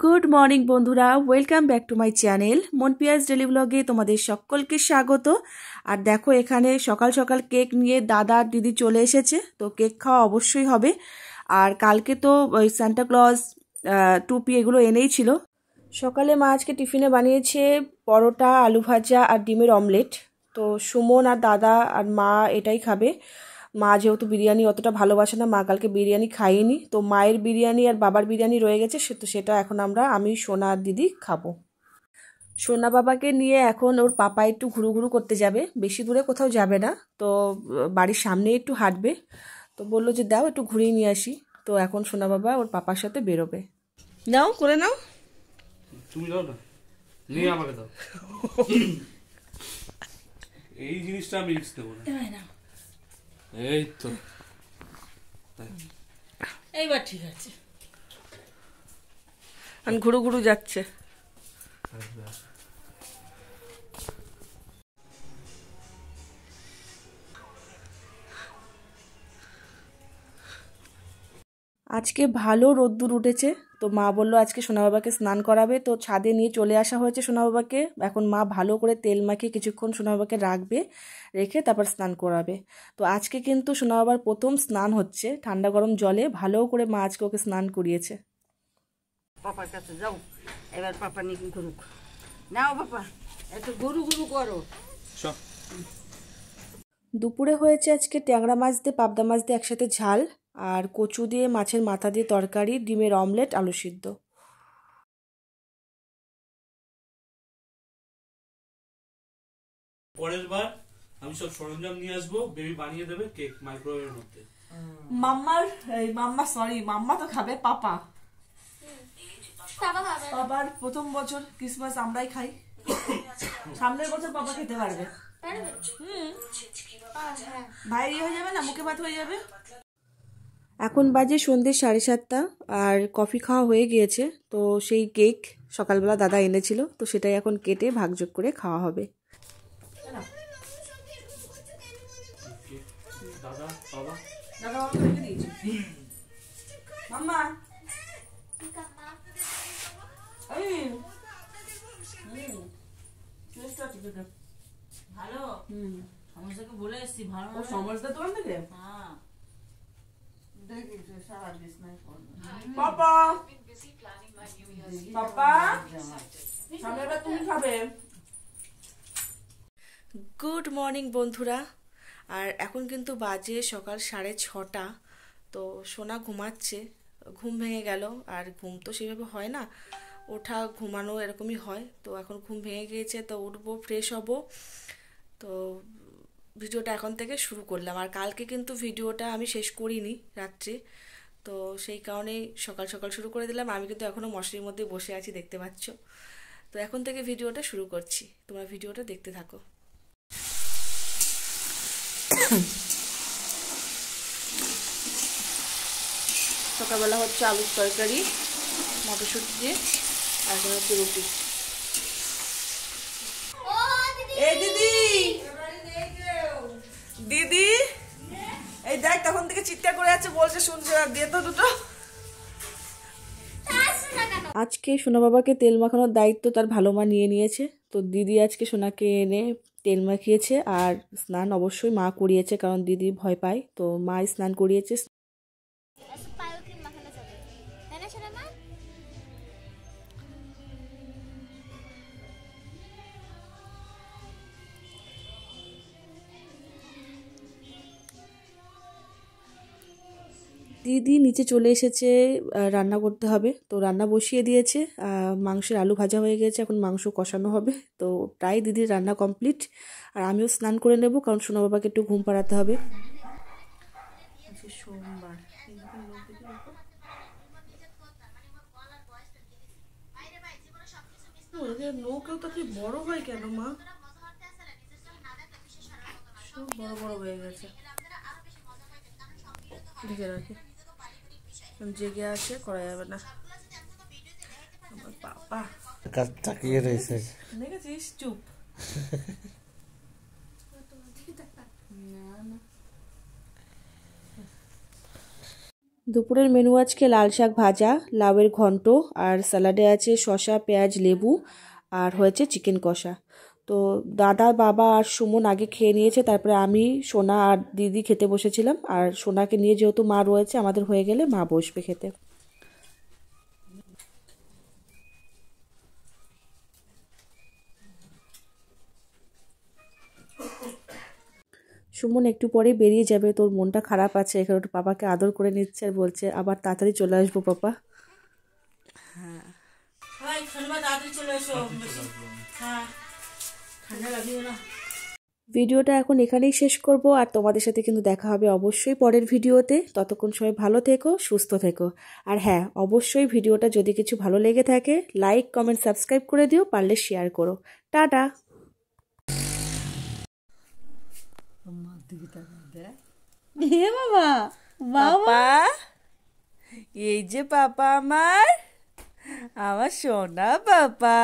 Good morning বন্ধুরা, welcome back to my channel মনপিয়াস daily ব্লগে তোমাদের সকলকে স্বাগত। আর দেখো এখানে সকাল সকাল কেক নিয়ে দাদা আর দিদি চলে এসেছে, তো কেক খাওয়া অবশ্যই হবে। আর কালকে তো ওই সান্টা ক্লজ টুপি এগুলো এনেই ছিল। সকালে মা আজকে টিফিনে বানিয়েছে পরোটা, আলু ভাজা আর ডিমের অমলেট। তো সুমন আর দাদা আর মা এটাই খাবে। মা যেহেতু বিরিয়ানি অতটা ভালোবাসে না, মা কালকে বিরিয়ানি খাইনি, তো মায়ের বিরিয়ানি আর বাবার বিরিয়ানি রয়ে গেছে, সেটা এখন আমি সোনা আর দিদি খাবো। সোনা বাবাকে নিয়ে এখন ওর পাপা একটু ঘুরু ঘুরু করতে যাবে, বেশি দূরে কোথাও যাবে না, তো বাড়ির সামনে একটু হাঁটবে। তো বললো যে দাও একটু ঘুরিয়ে নিয়ে আসি, তো এখন সোনা বাবা ওর পাপার সাথে বেরোবে। নাও করে নাও, তুমি দাও না, নিয়ে আমাকে দাও। এই জিনিসটা আমি রিস্ক দেবো না। এই তো এইবার ঠিক আছে। ঘুরু ঘুরু যাচ্ছে। আজকে ভালো রোদ্দুর উঠেছে, তো মা বললো আজকে সোনা বাবাকে স্নান করাবে, তো ছাদে নিয়ে চলে আসা হয়েছে সোনা বাবাকে। এখন মা ভালো করে তেল মাখিয়ে কিছুক্ষণ সোনা বাবাকে রাখবে, রেখে তারপর স্নান করাবে। তো আজকে কিন্তু সোনা বাবার প্রথম স্নান হচ্ছে ঠান্ডা গরম জলে, ভালো করে মা আজকে ওকে স্নান করিয়েছে। পাপার কাছে যাও, এবার পাপা নিয়ে করুক। নাও পাপা, এত গরু গরু করো। দুপুরে হয়েছে আজকে ট্যাংরা মাছ দিয়ে পাবদা মাছ দিয়ে একসাথে ঝাল, আর কচু দিয়ে মাছের মাথা দিয়ে তরকারি, ডিমের অমলেট, আলু সিদ্ধ। পরের বার আমি সব সরঞ্জাম নিয়ে আসবো, বেবি বানিয়ে দেবে কেক মাইক্রোওয়েভের মধ্যে। মাম্মা তো খাবে, পাপা বাবার প্রথম বছর ক্রিসমাস আমরাই খাই, সামনের বছর পাপা খেতে পারবে। ভাই হয়ে যাবে না, মুখে ভাত হয়ে যাবে। এখন বাজে সন্ধ্যে 7:30 আর কফি খাওয়া হয়ে গিয়েছে। তো সেই কেক সকালবেলা দাদা এনেছিল, তো সেটাই এখন কেটে ভাগযোগ করে খাওয়া হবে। ভালো সমস্যাকে বলে এসছি, ভালো সমস্যা তোমার থেকে হ্যাঁ পাপা পাপা তুমি খাবে। গুড মর্নিং বন্ধুরা, আর এখন কিন্তু বাজে সকাল 6:30। তো সোনা ঘুমাচ্ছে, ঘুম ভেঙে গেল, আর ঘুম তো সেভাবে হয় না, ওঠা ঘুমানো এরকমই হয়। তো এখন ঘুম ভেঙে গিয়েছে, তো উঠবো, ফ্রেশ হব। তো ভিডিওটা এখন থেকে শুরু করলাম। আর কালকে কিন্তু ভিডিওটা আমি শেষ করিনি রাত্রে, তো সেই কারণেই সকাল সকাল শুরু করে দিলাম। আমি কিন্তু এখনও মশারির মধ্যে বসে আছি, দেখতে পাচ্ছ। তো এখন থেকে ভিডিওটা শুরু করছি, তোমরা ভিডিওটা দেখতে থাকো। সকালবেলা হচ্ছে আলুর তরকারি, মটরশুঁটি দিয়ে, আর এখন হচ্ছে রুটি। এই দিদি দিদি, এই দেখ তখন থেকে চিৎকার করে আছে, বলছে শুনছে না, দিয়ে তো দুটো। আজকে সোনা বাবাকে তেল মাখানোর দায়িত্ব তার ভালো মা নিয়ে নিয়েছে। তো দিদি আজকে সোনাকে এনে তেল মাখিয়েছে, আর স্নান অবশ্যই মা করিয়েছে, কারণ দিদি ভয় পায়, তো মা স্নান করিয়েছে। দিদি নিচে চলে এসেছে, রান্না করতে হবে, তো রান্না বসিয়ে দিয়েছে। মাংসের আলু ভাজা হয়ে গেছে, এখন মাংস কষানো হবে। তো প্রায় দিদির রান্না কমপ্লিট, আর আমিও স্নান করে নেব, কারণ সোনা বাবাকে একটু ঘুম পাড়াতে হবে। সোমবার নৌকেও তো কি বড় হয় কেন মা, সব বড় বড় হয়ে গেছে। ঢেকে রাখি, জেগে আছে, করা যাবে না। আমার বাবা তাকিয়ে রয়েছে, দেখেছিস, চুপ। দুপুরের মেনু আজকে লাল শাক ভাজা, লাউয়ের ঘন্ট, আর স্যালাডে আছে শসা, পেঁয়াজ, লেবু, আর হয়েছে চিকেন কষা। তো দাদা, বাবা আর সুমন আগে খেয়ে নিয়েছে, তারপরে আমি, সোনা আর দিদি খেতে বসেছিলাম। আর সোনাকে নিয়ে যেহেতু মা রয়েছে, আমাদের হয়ে গেলে মা বসবে খেতে। সুমন একটু পরে বেরিয়ে যাবে, তোর মনটা খারাপ আছে, এখানে একটু পাপাকে আদর করে নিচ্ছে আর বলছে আবার তাড়াতাড়ি চলে আসবো পাপা। হ্যাঁ, তাড়াতাড়ি চলে এসো। হ্যাঁ, ঠান্ডা লাগবে না। ভিডিওটা এখন এখানেই শেষ করব, আর তোমাদের সাথে কিন্তু দেখা হবে অবশ্যই পরের ভিডিওতে। ততক্ষণ সবাই ভালো থেকো, সুস্থ থেকো। আর হ্যাঁ, অবশ্যই ভিডিওটা যদি কিছু ভালো লেগে থাকে লাইক, কমেন্ট, সাবস্ক্রাইব করে দিও, পারলে শেয়ার করো। টাটা। বাবা, বাবা, এই যে পাপা আমার সোনা পাপা।